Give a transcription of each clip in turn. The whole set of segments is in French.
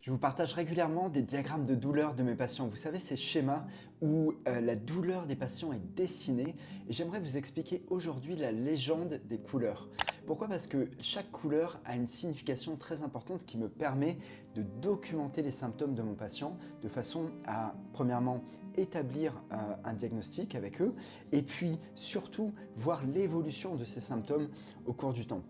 Je vous partage régulièrement des diagrammes de douleur de mes patients. Vous savez, ces schémas où la douleur des patients est dessinée. Et j'aimerais vous expliquer aujourd'hui la légende des couleurs. Pourquoi? Parce que chaque couleur a une signification très importante qui me permet de documenter les symptômes de mon patient de façon à, premièrement, établir un diagnostic avec eux et puis surtout voir l'évolution de ces symptômes au cours du temps.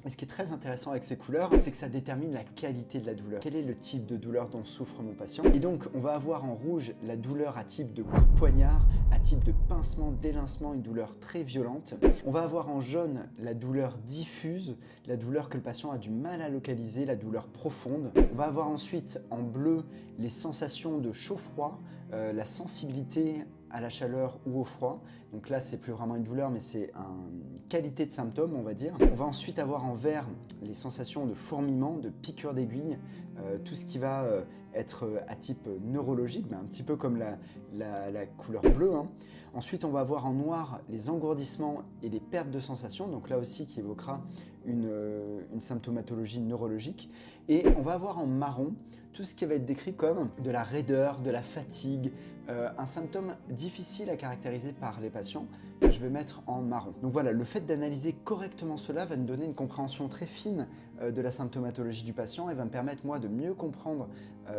Et ce qui est très intéressant avec ces couleurs, c'est que ça détermine la qualité de la douleur. Quel est le type de douleur dont souffre mon patient? Et donc, on va avoir en rouge la douleur à type de coup de poignard, à type de pincement, d'élincement, une douleur très violente. On va avoir en jaune la douleur diffuse, la douleur que le patient a du mal à localiser, la douleur profonde. On va avoir ensuite en bleu les sensations de chaud-froid, la sensibilité à la chaleur ou au froid. Donc là, c'est plus vraiment une douleur, mais c'est une qualité de symptôme, on va dire. On va ensuite avoir en vert les sensations de fourmillement, de piqûres d'aiguille, tout ce qui va être à type neurologique, mais un petit peu comme la couleur bleue, hein. Ensuite, on va avoir en noir les engourdissements et les pertes de sensations, donc là aussi qui évoquera une symptomatologie neurologique. Et on va avoir en marron tout ce qui va être décrit comme de la raideur, de la fatigue, un symptôme difficile à caractériser par les patients que je vais mettre en marron. Donc voilà, le fait d'analyser correctement cela va nous donner une compréhension très fine de la symptomatologie du patient et va me permettre moi de mieux comprendre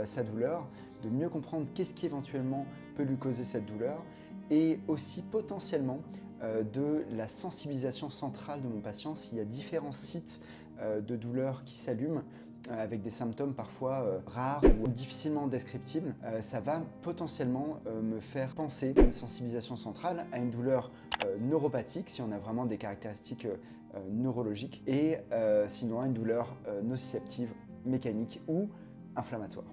sa douleur, de mieux comprendre qu'est-ce qui éventuellement peut lui causer cette douleur et aussi potentiellement de la sensibilisation centrale de mon patient s'il y a différents sites de douleur qui s'allument avec des symptômes parfois rares ou difficilement descriptibles, ça va potentiellement me faire penser à une sensibilisation centrale, à une douleur neuropathique si on a vraiment des caractéristiques neurologiques et sinon à une douleur nociceptive, mécanique ou inflammatoire.